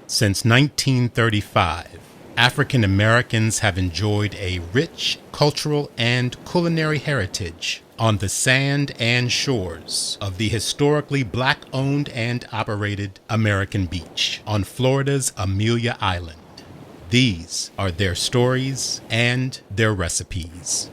Since 1935, African Americans have enjoyed a rich cultural and culinary heritage on the sand and shores of the historically Black-owned and operated American beach on Florida's Amelia Island. These are their stories and their recipes.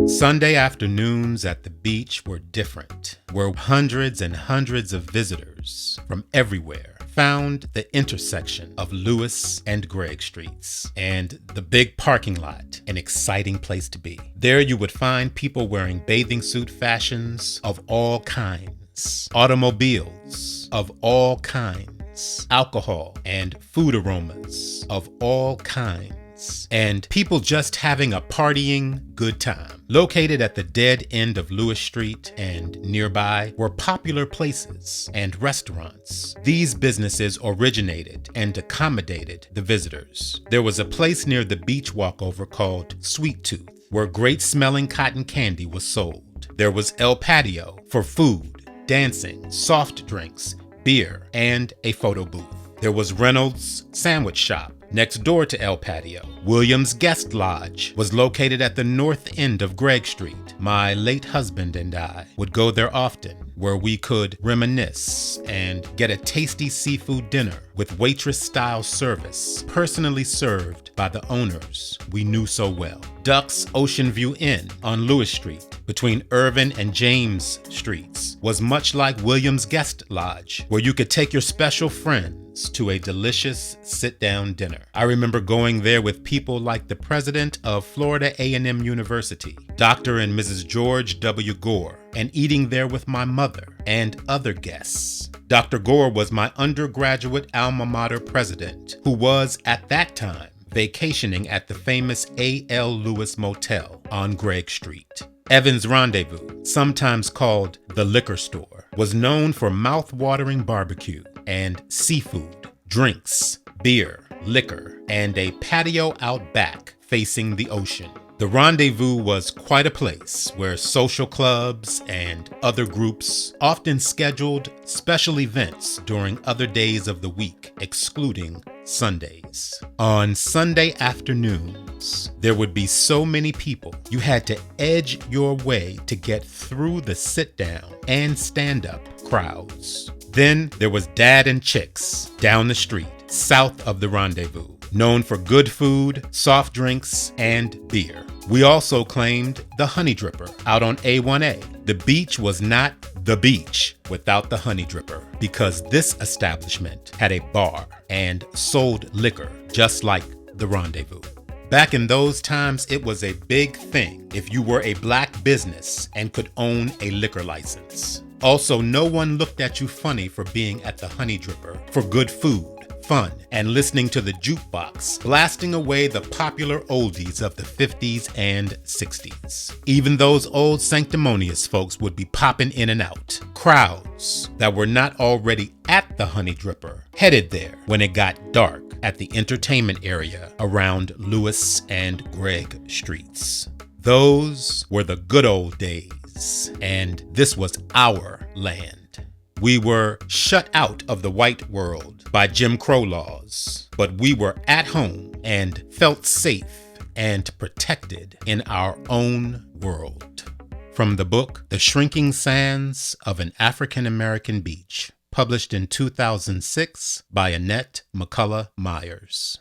Sunday afternoons at the beach were different, where hundreds and hundreds of visitors from everywhere found the intersection of Lewis and Gregg Streets and the big parking lot an exciting place to be. There you would find people wearing bathing suit fashions of all kinds, automobiles of all kinds, alcohol and food aromas of all kinds, and people just having a partying good time. Located at the dead end of Lewis Street and nearby were popular places and restaurants. These businesses originated and accommodated the visitors. There was a place near the beach walkover called Sweet Tooth, where great smelling cotton candy was sold. There was El Patio for food, dancing, soft drinks, beer, and a photo booth. There was Reynolds Sandwich Shop next door to El Patio. Williams Guest Lodge was located at the north end of Gregg Street. My late husband and I would go there often, where we could reminisce and get a tasty seafood dinner with waitress-style service, personally served by the owners we knew so well. Duck's Ocean View Inn on Lewis Street, between Irvin and James Streets, was much like Williams Guest Lodge, where you could take your special friends to a delicious sit-down dinner. I remember going there with people like the president of Florida A&M University, Dr. and Mrs. George W. Gore, and eating there with my mother and other guests. Dr. Gore was my undergraduate alma mater president, who was at that time vacationing at the famous A.L. Lewis Motel on Gregg Street. Evans Rendezvous, sometimes called the liquor store, was known for mouth-watering barbecue and seafood, drinks, beer, liquor, and a patio out back facing the ocean. The Rendezvous was quite a place where social clubs and other groups often scheduled special events during other days of the week, excluding Sundays. On Sunday afternoons, there would be so many people, you had to edge your way to get through the sit-down and stand-up crowds. Then there was Dad and Chicks down the street, south of the Rendezvous, known for good food, soft drinks, and beer. We also claimed the Honey Dripper out on A1A. The beach was not the beach without the Honey Dripper, because this establishment had a bar and sold liquor just like the Rendezvous. Back in those times, it was a big thing if you were a black business and could own a liquor license. Also, no one looked at you funny for being at the Honey Dripper for good food, fun, and listening to the jukebox, blasting away the popular oldies of the 50s and 60s. Even those old sanctimonious folks would be popping in and out. Crowds that were not already at the Honey Dripper headed there when it got dark at the entertainment area around Lewis and Gregg Streets. Those were the good old days, and this was our land. We were shut out of the white world by Jim Crow laws, but we were at home and felt safe and protected in our own world. From the book, The Shrinking Sands of an African American Beach, published in 2006 by Annette McCollough Myers.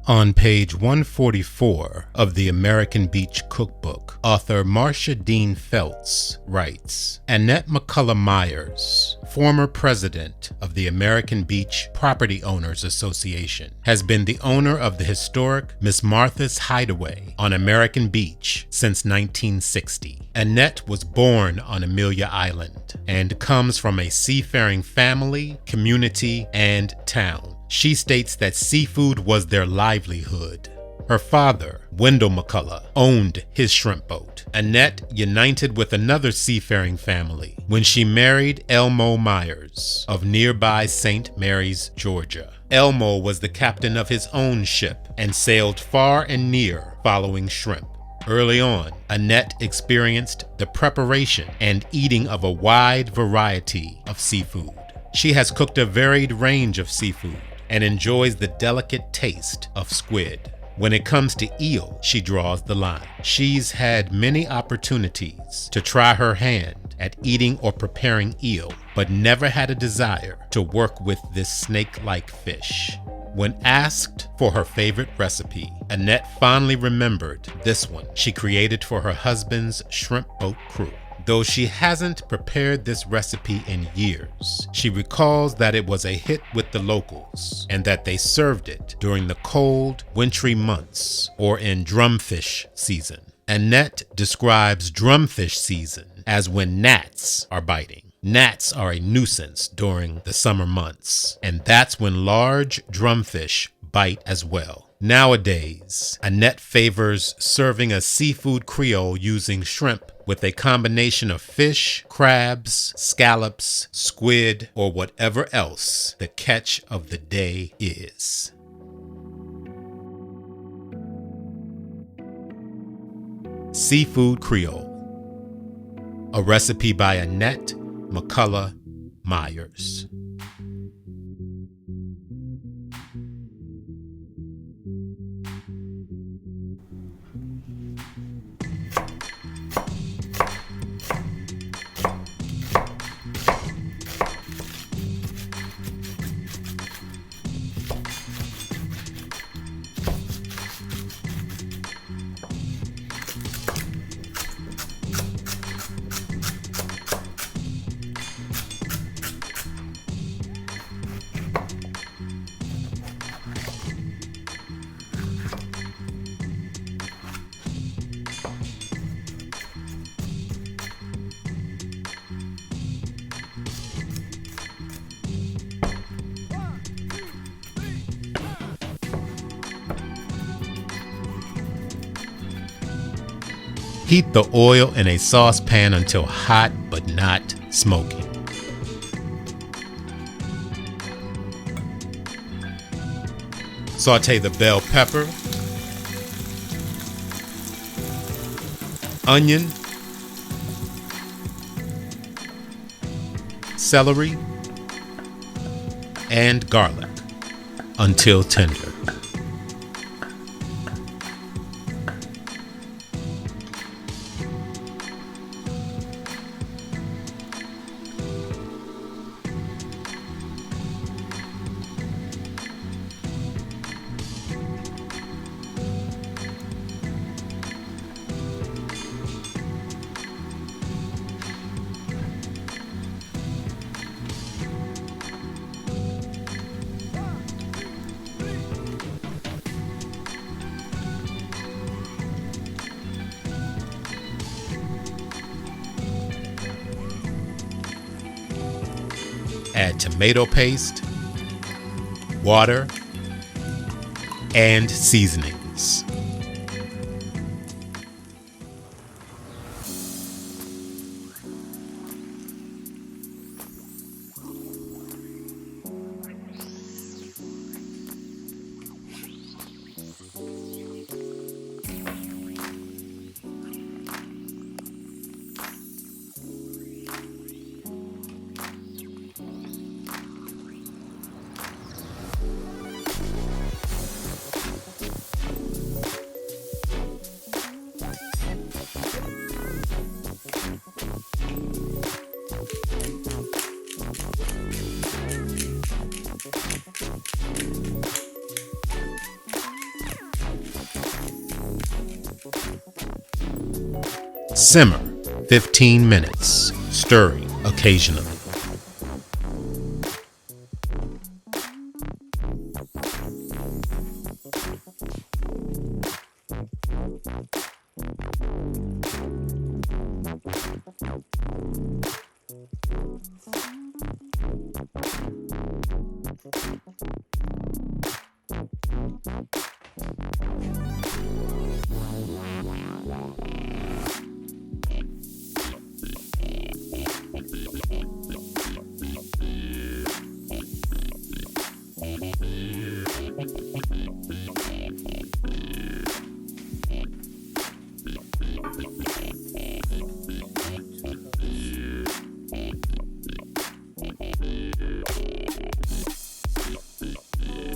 On page 144 of the American Beach Cookbook, author Marsha Dean Phelts writes, Annette McCollough Myers, former president of the American Beach Property Owners Association, has been the owner of the historic Miss Martha's Hideaway on American Beach since 1960. Annette was born on Amelia Island and comes from a seafaring family, community, and town. She states that seafood was their livelihood. Her father, Wendell McCollough, owned his shrimp boat. Annette united with another seafaring family when she married Elmo Myers of nearby St. Mary's, Georgia. Elmo was the captain of his own ship and sailed far and near following shrimp. Early on, Annette experienced the preparation and eating of a wide variety of seafood. She has cooked a varied range of seafood and enjoys the delicate taste of squid. When it comes to eel, she draws the line. She's had many opportunities to try her hand at eating or preparing eel, but never had a desire to work with this snake-like fish. When asked for her favorite recipe, Annette fondly remembered this one she created for her husband's shrimp boat crew. Though she hasn't prepared this recipe in years, she recalls that it was a hit with the locals and that they served it during the cold, wintry months or in drumfish season. Annette describes drumfish season as when gnats are biting. Gnats are a nuisance during the summer months, and that's when large drumfish bite as well. Nowadays, Annette favors serving a seafood Creole using shrimp with a combination of fish, crabs, scallops, squid, or whatever else the catch of the day is. Seafood Creole, a recipe by Annette McCollough Myers. Heat the oil in a saucepan until hot but not smoky. Sauté the bell pepper, onion, celery, and garlic until tender. Add tomato paste, water, and seasonings. Simmer 15 minutes, stirring occasionally.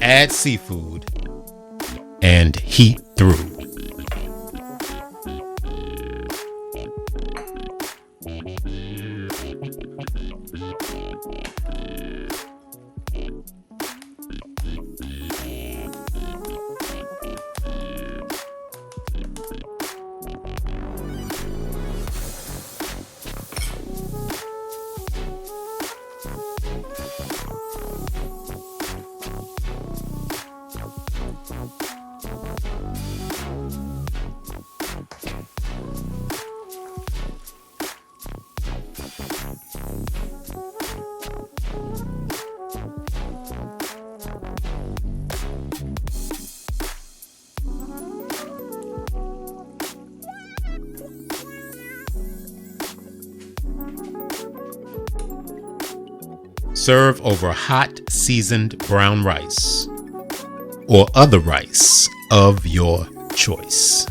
Add seafood and heat through. Serve over hot seasoned brown rice or other rice of your choice.